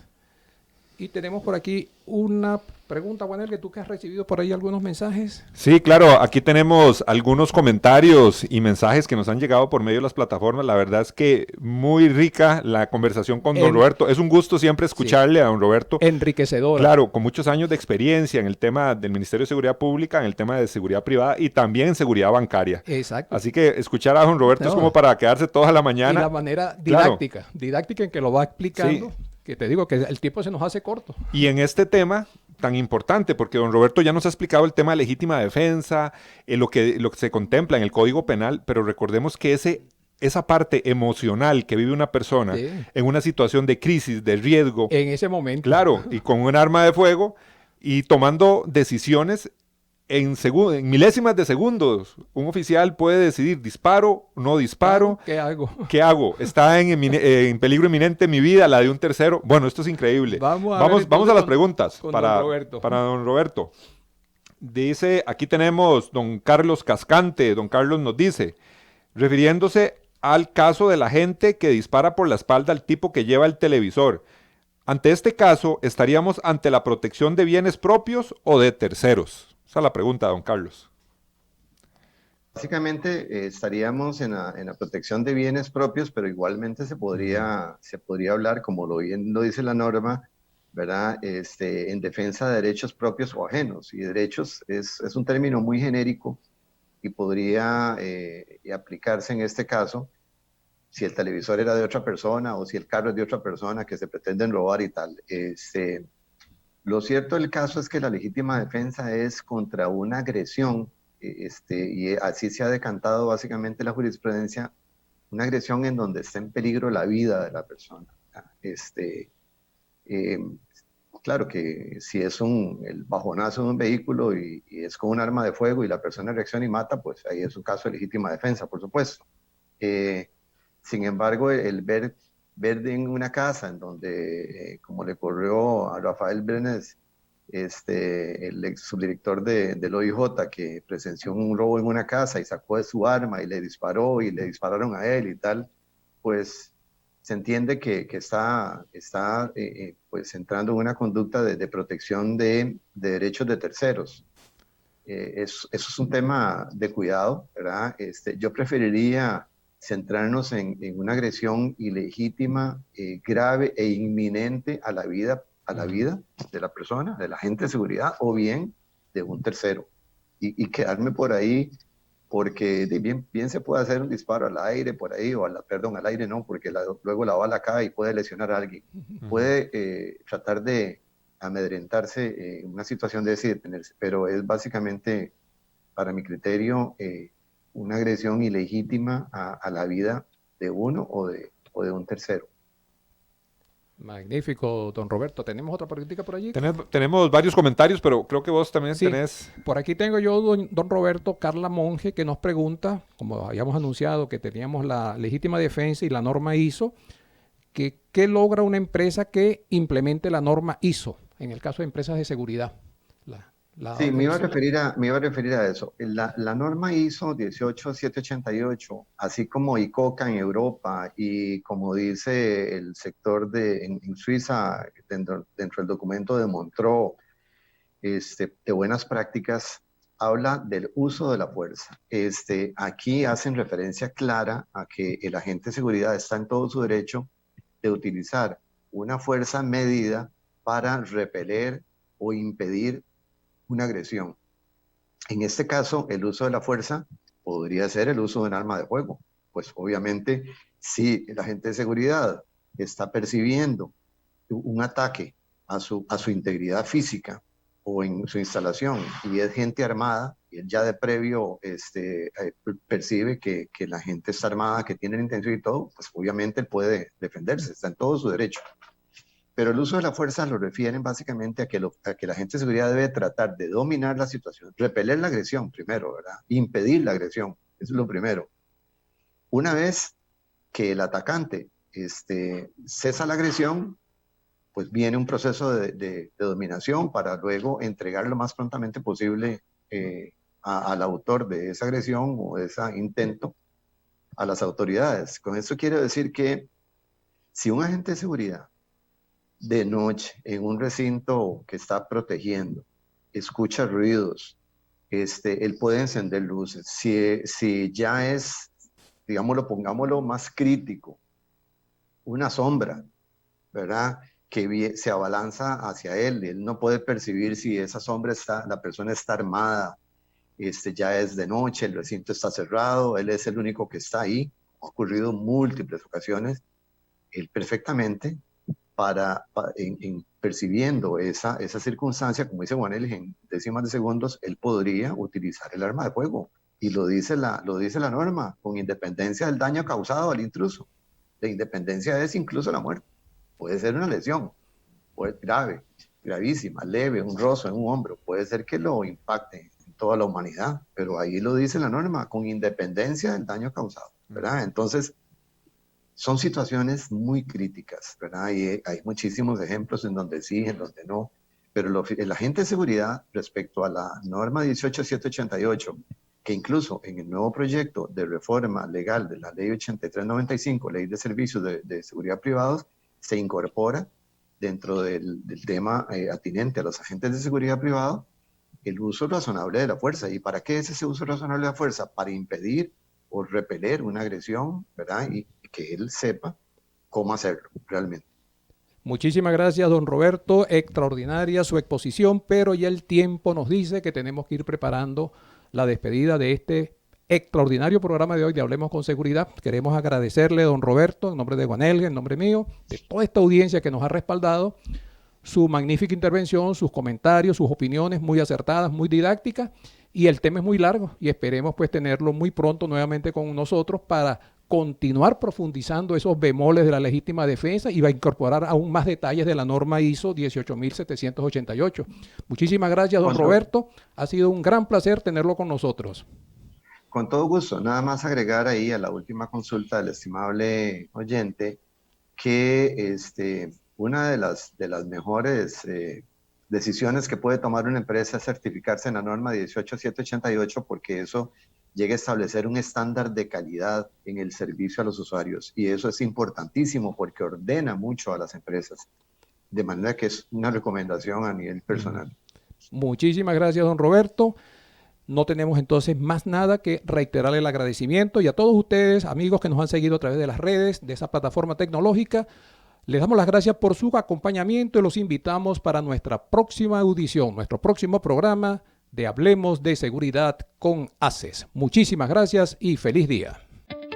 Y tenemos por aquí una pregunta, Juanel, que tú que has recibido por ahí algunos mensajes. Sí, claro, aquí tenemos algunos comentarios y mensajes que nos han llegado por medio de las plataformas. La verdad es que muy rica la conversación con don Roberto. Es un gusto siempre escucharle a don Roberto. Enriquecedora. Claro, con muchos años de experiencia en el tema del Ministerio de Seguridad Pública, en el tema de seguridad privada y también en seguridad bancaria. Exacto. Así que escuchar a don Roberto es como para quedarse toda la mañana. Y la manera didáctica en que lo va explicando. Sí. Que te digo que el tiempo se nos hace corto. Y en este tema tan importante, porque don Roberto ya nos ha explicado el tema de legítima defensa, lo que se contempla en el Código Penal, pero recordemos que esa parte emocional que vive una persona en una situación de crisis, de riesgo. En ese momento. Claro, y con un arma de fuego y tomando decisiones en milésimas de segundos. Un oficial puede decidir, disparo, no disparo. ¿Qué hago? ¿Qué hago? Está en peligro inminente mi vida, la de un tercero. Bueno, esto es increíble. Vamos a las preguntas para don Roberto. Dice, aquí tenemos don Carlos Cascante. Don Carlos nos dice, refiriéndose al caso de la gente que dispara por la espalda al tipo que lleva el televisor. Ante este caso, ¿estaríamos ante la protección de bienes propios o de terceros? Esa es la pregunta, don Carlos. Básicamente estaríamos en la protección de bienes propios, pero igualmente se podría hablar, como bien lo dice la norma, ¿verdad? En defensa de derechos propios o ajenos. Y derechos es un término muy genérico y podría aplicarse en este caso si el televisor era de otra persona o si el carro es de otra persona que se pretenden robar y tal. Lo cierto del caso es que la legítima defensa es contra una agresión, y así se ha decantado básicamente la jurisprudencia, una agresión en donde está en peligro la vida de la persona. Claro que si es el bajonazo de un vehículo y es con un arma de fuego y la persona reacciona y mata, pues ahí es un caso de legítima defensa, por supuesto. Sin embargo, el ver en una casa en donde, como le ocurrió a Rafael Brenes, el ex subdirector del OIJ, que presenció un robo en una casa y sacó de su arma y le disparó y le dispararon a él y tal, pues se entiende que está pues entrando en una conducta de protección de derechos de terceros. Eso es un tema de cuidado, ¿verdad? Yo preferiría centrarnos en una agresión ilegítima, grave e inminente a la vida de la persona, de la agente de seguridad, o bien de un tercero. Y quedarme por ahí, porque bien se puede hacer un disparo al aire por ahí, perdón, al aire no, porque luego la bala cae y puede lesionar a alguien. Puede tratar de amedrentarse en una situación de detenerse, pero es básicamente, para mi criterio, una agresión ilegítima a la vida de uno o de un tercero. Magnífico, don Roberto. ¿Tenemos otra preguntita por allí? Tenemos varios comentarios, pero creo que vos también tenés... Por aquí tengo yo, don Roberto, Carla Monge, que nos pregunta, como habíamos anunciado que teníamos la legítima defensa y la norma ISO, que ¿qué logra una empresa que implemente la norma ISO en el caso de empresas de seguridad? Sí, me iba a referir a eso. La norma ISO 18788, así como ICOCA en Europa y como dice el sector en Suiza, dentro del documento de Montreux, de buenas prácticas, habla del uso de la fuerza. Aquí hacen referencia clara a que el agente de seguridad está en todo su derecho de utilizar una fuerza medida para repeler o impedir una agresión. En este caso, el uso de la fuerza podría ser el uso de un arma de fuego. Pues obviamente, si el agente de seguridad está percibiendo un ataque a su integridad física o en su instalación y es gente armada, y él ya de previo percibe que la gente está armada, que tiene la intención y todo, pues obviamente él puede defenderse, está en todo su derecho. Pero el uso de la fuerza lo refieren básicamente a que la agente de seguridad debe tratar de dominar la situación, repeler la agresión primero, ¿verdad? Impedir la agresión, eso es lo primero. Una vez que el atacante cesa la agresión, pues viene un proceso de dominación para luego entregar lo más prontamente posible al autor de esa agresión o de ese intento a las autoridades. Con esto quiero decir que si un agente de seguridad de noche en un recinto que está protegiendo, escucha ruidos, él puede encender luces. Si ya es, digámoslo, pongámoslo más crítico, una sombra, ¿verdad?, que se abalanza hacia él no puede percibir si esa sombra la persona está armada, ya es de noche, el recinto está cerrado, él es el único que está ahí, ha ocurrido múltiples ocasiones, él perfectamente, percibiendo esa circunstancia, como dice Juanel, en décimas de segundos, él podría utilizar el arma de fuego, y lo dice la norma, con independencia del daño causado al intruso. La independencia es incluso la muerte. Puede ser una lesión, puede ser grave, gravísima, leve, un rozo en un hombro, puede ser que lo impacte en toda la humanidad, pero ahí lo dice la norma, con independencia del daño causado, ¿verdad? Entonces, son situaciones muy críticas, ¿verdad? Y hay muchísimos ejemplos en donde sí, en donde no, pero el agente de seguridad respecto a la norma 18788, que incluso en el nuevo proyecto de reforma legal de la ley 8395, ley de servicios de seguridad privados, se incorpora dentro del tema atinente a los agentes de seguridad privado el uso razonable de la fuerza. ¿Y para qué es ese uso razonable de la fuerza? Para impedir o repeler una agresión, ¿verdad? Y que él sepa cómo hacerlo realmente. Muchísimas gracias, don Roberto. Extraordinaria su exposición, pero ya el tiempo nos dice que tenemos que ir preparando la despedida de este extraordinario programa de hoy de Hablemos con Seguridad. Queremos agradecerle, don Roberto, en nombre de Juanel, en nombre mío, de toda esta audiencia que nos ha respaldado, su magnífica intervención, sus comentarios, sus opiniones muy acertadas, muy didácticas, y el tema es muy largo y esperemos pues tenerlo muy pronto nuevamente con nosotros para continuar profundizando esos bemoles de la legítima defensa y va a incorporar aún más detalles de la norma ISO 18788. Muchísimas gracias, don Roberto. Ha sido un gran placer tenerlo con nosotros. Con todo gusto. Nada más agregar ahí a la última consulta del estimable oyente que una de las mejores decisiones que puede tomar una empresa es certificarse en la norma 18788 porque eso llega a establecer un estándar de calidad en el servicio a los usuarios y eso es importantísimo porque ordena mucho a las empresas, de manera que es una recomendación a nivel personal. Muchísimas gracias, don Roberto. No tenemos entonces más nada que reiterarle el agradecimiento y a todos ustedes, amigos que nos han seguido a través de las redes, de esa plataforma tecnológica, les damos las gracias por su acompañamiento y los invitamos para nuestra próxima audición, nuestro próximo programa de Hablemos de Seguridad con ACES. Muchísimas gracias y feliz día.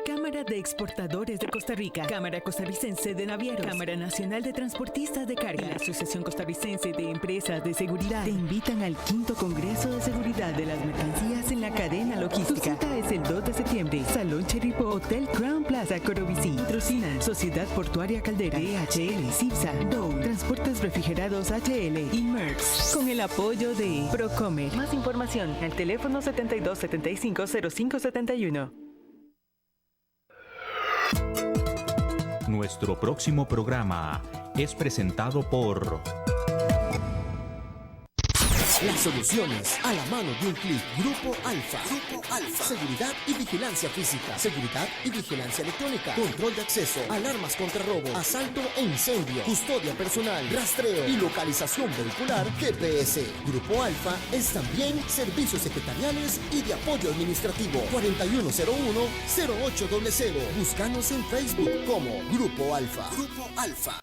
Cámara de Exportadores de Costa Rica, Cámara Costarricense de Navieros, Cámara Nacional de Transportistas de Carga, la Asociación Costarricense de Empresas de Seguridad te invitan al 5º Congreso de Seguridad de las Mercancías en la Cadena Logística. Tu cita es el 2 de septiembre, Salón Cheripo, Hotel Crown Plaza, Corobicí. Patrocinan Sociedad Portuaria Caldera, DHL, CIPSA, Dow, Transportes Refrigerados HL y MERX, con el apoyo de Procomer. Más información al teléfono 7275-0571. Nuestro próximo programa es presentado por... Las soluciones a la mano de un clic. Grupo Alfa. Grupo Alfa. Seguridad y vigilancia física. Seguridad y vigilancia electrónica. Control de acceso. Alarmas contra robo. Asalto e incendio. Custodia personal. Rastreo y localización vehicular. GPS. Grupo Alfa es también servicios secretariales y de apoyo administrativo. 4101-0800. Búscanos en Facebook como Grupo Alfa. Grupo Alfa.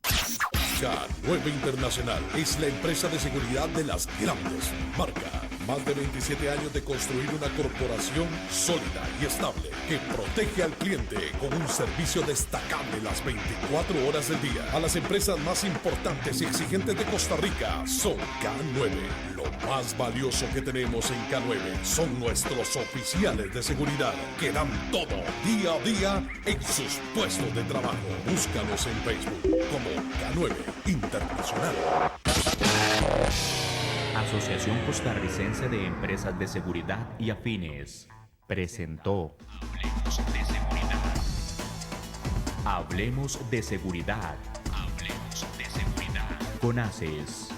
K9 Internacional es la empresa de seguridad de las grandes marcas. Más de 27 años de construir una corporación sólida y estable que protege al cliente con un servicio destacable las 24 horas del día. A las empresas más importantes y exigentes de Costa Rica son K9. Lo más valioso que tenemos en K9 son nuestros oficiales de seguridad que dan todo día a día en sus puestos de trabajo. Búscanos en Facebook como K9 Internacional. Asociación Costarricense de Empresas de Seguridad y Afines presentó Hablemos de Seguridad. Hablemos de Seguridad. Hablemos de Seguridad. Con ACES.